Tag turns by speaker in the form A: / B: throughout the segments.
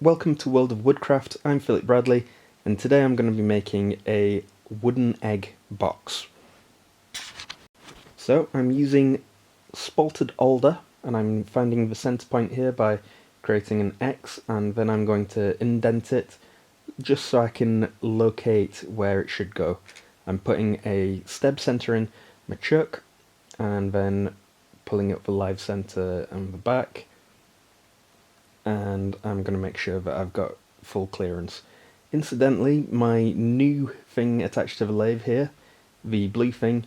A: Welcome to World of Woodcraft. I'm Philip Bradley, and today I'm going to be making a wooden egg box. So I'm using spalted alder, and I'm finding the centre point here by creating an X, and then I'm going to indent it just so I can locate where it should go. I'm putting a stem centre in my chuck, and then pulling up the live centre on the back, and I'm going to make sure that I've got full clearance. Incidentally, my new thing attached to the lathe here, the blue thing,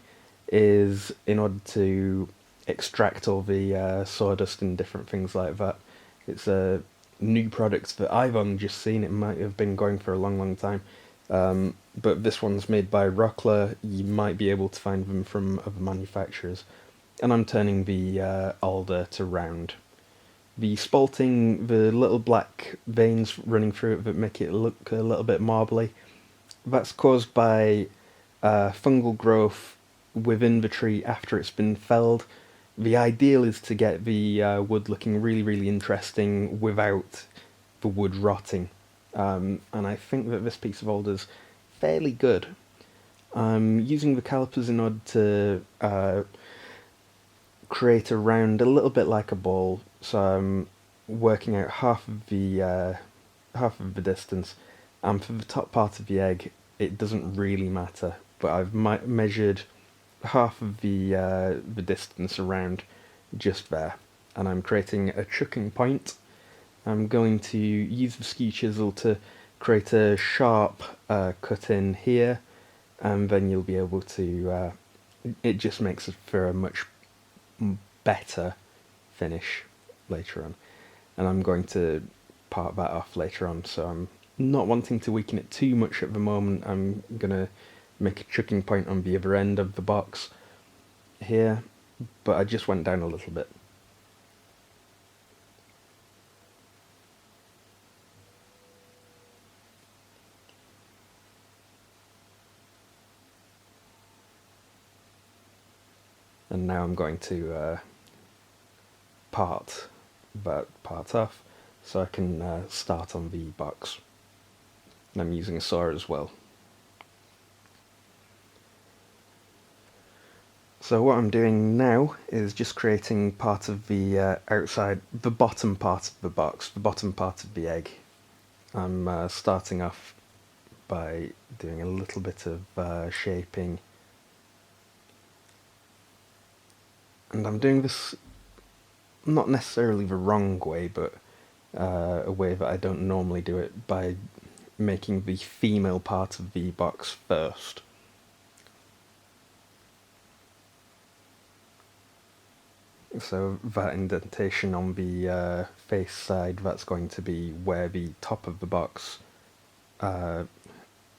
A: is in order to extract all the sawdust and different things like that. It's a new product that I've only just seen. It might have been going for a long time. But this one's made by Rockler. You might be able to find them from other manufacturers. And I'm turning the alder to round. The spalting, the little black veins running through it that make it look a little bit marbly, that's caused by fungal growth within the tree after it's been felled. The ideal is to get the wood looking really interesting without the wood rotting. And I think that this piece of alder's fairly good. I'm using the calipers in order to create a round a little bit like a ball, so I'm working out half of the distance, and for the top part of the egg it doesn't really matter, but I've measured half of the distance around just there, and I'm creating a chucking point. I'm going to use the skew chisel to create a sharp cut in here, and then you'll be able to it just makes it for a much better finish later on, and I'm going to part that off later on, so I'm not wanting to weaken it too much at the moment. I'm going to make a chucking point on the other end of the box here, but I just went down a little bit. And now I'm going to part off so I can start on the box. And I'm using a saw as well. So what I'm doing now is just creating part of the outside, the bottom part of the box, the bottom part of the egg. I'm starting off by doing a little bit of shaping, and I'm doing this not necessarily the wrong way, but a way that I don't normally do it, by making the female part of the box first. So that indentation on the face side, that's going to be where the top of the box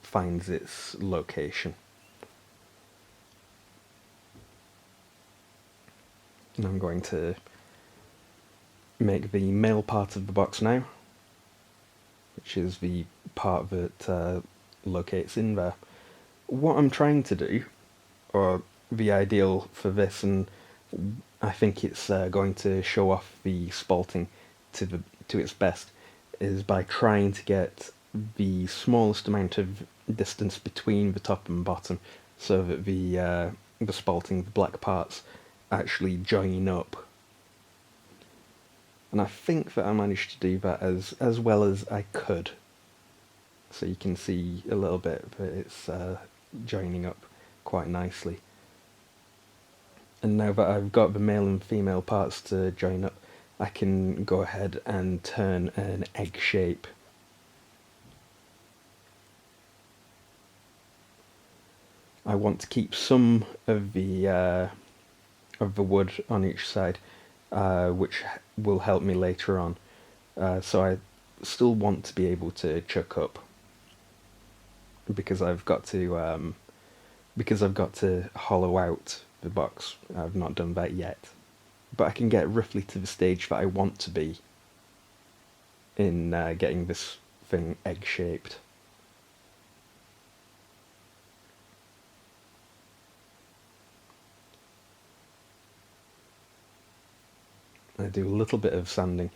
A: finds its location. And I'm going to make the male part of the box now, which is the part that locates in there. What I'm trying to do, or the ideal for this, and I think it's going to show off the spalting to its best, is by trying to get the smallest amount of distance between the top and bottom, so that the spalting, the black parts, actually join up. And I think that I managed to do that as well as I could. So you can see a little bit that it's joining up quite nicely. And now that I've got the male and female parts to join up, I can go ahead and turn an egg shape. I want to keep some of the wood on each side, which will help me later on. So I still want to be able to chuck up, because I've got to hollow out the box. I've not done that yet, but I can get roughly to the stage that I want to be in getting this thing egg shaped. I do a little bit of sanding.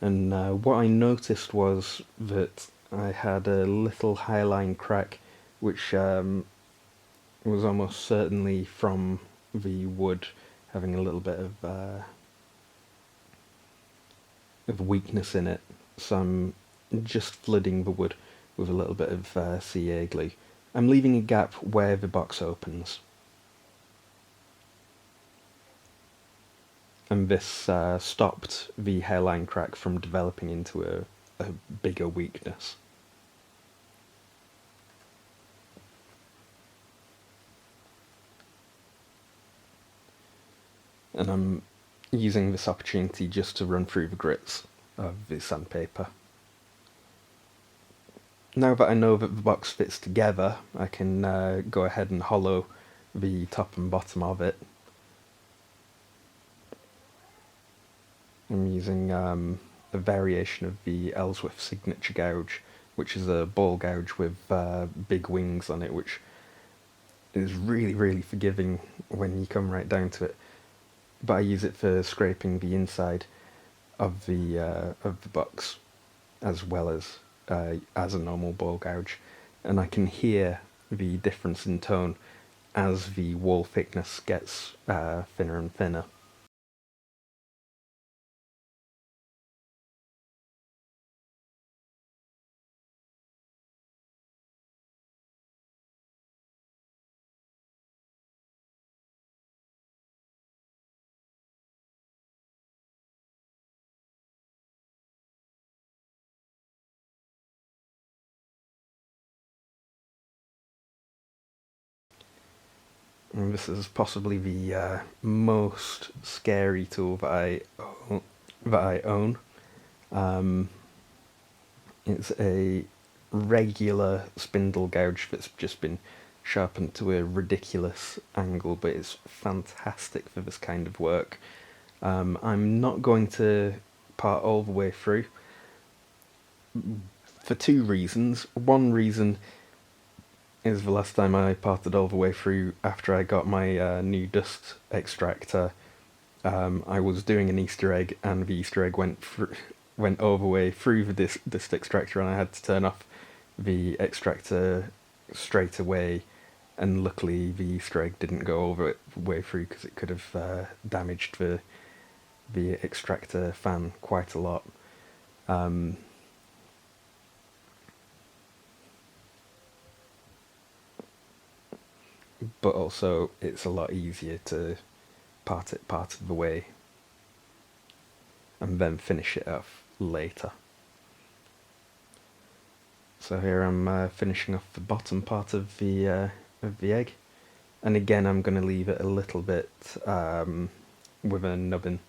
A: And what I noticed was that I had a little highline crack, which was almost certainly from the wood having a little bit of weakness in it. So I'm just flooding the wood with a little bit of CA glue. I'm leaving a gap where the box opens. And this stopped the hairline crack from developing into a bigger weakness. And I'm using this opportunity just to run through the grits of the sandpaper. Now that I know that the box fits together, I can go ahead and hollow the top and bottom of it. I'm using a variation of the Ellsworth signature gouge, which is a ball gouge with big wings on it, which is really, really forgiving when you come right down to it. But I use it for scraping the inside of the box as well as a normal ball gouge, and I can hear the difference in tone as the wall thickness gets thinner and thinner. And this is possibly the most scary tool that I own. Um, it's a regular spindle gouge that's just been sharpened to a ridiculous angle, but it's fantastic for this kind of work. I'm not going to part all the way through for two reasons. One reason is the last time I parted all the way through after I got my new dust extractor. I was doing an Easter egg, and the Easter egg went all the way through the dust extractor, and I had to turn off the extractor straight away. And luckily, the Easter egg didn't go all the way through because it could have damaged the extractor fan quite a lot. Um, but also, it's a lot easier to part it part of the way and then finish it off later. So here I'm finishing off the bottom part of the egg, and again I'm going to leave it a little bit with a nubbin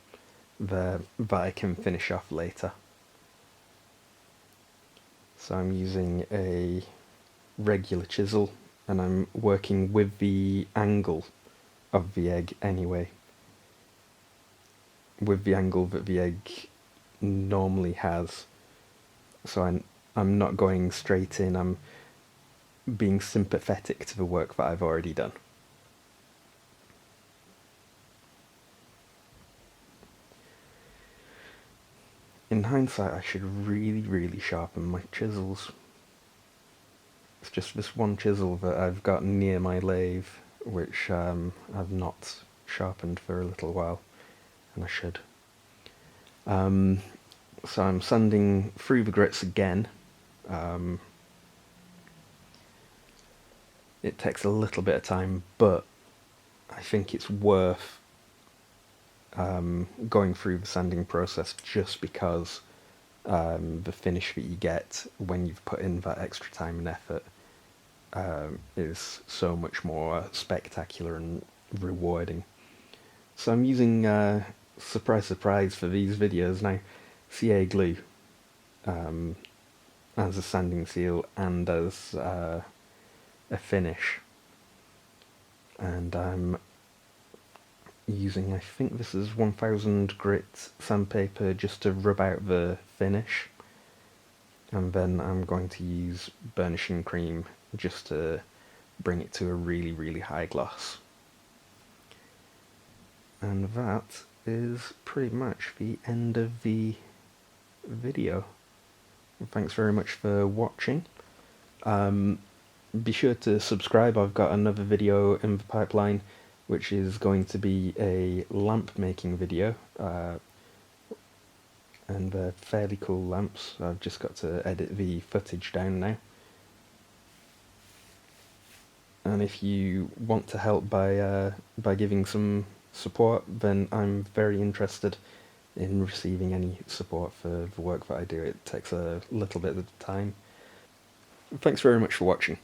A: there that I can finish off later. So I'm using a regular chisel, and I'm working with the angle of the egg anyway, with the angle that the egg normally has. So I'm not going straight in, I'm being sympathetic to the work that I've already done. In hindsight, I should really, really sharpen my chisels. It's just this one chisel that I've got near my lathe, which I've not sharpened for a little while, and I should. So I'm sanding through the grits again. It takes a little bit of time, but I think it's worth going through the sanding process just because the finish that you get when you've put in that extra time and effort is so much more spectacular and rewarding. So I'm using, surprise surprise for these videos now, CA glue as a sanding seal and as a finish. And I'm using, I think this is 1000 grit sandpaper just to rub out the finish. And then I'm going to use burnishing cream just to bring it to a really, really high gloss. And that is pretty much the end of the video. Thanks very much for watching. Be sure to subscribe. I've got another video in the pipeline, which is going to be a lamp making video, and they're fairly cool lamps. I've just got to edit the footage down now. And if you want to help by giving some support, then I'm very interested in receiving any support for the work that I do. It takes a little bit of time. Thanks very much for watching.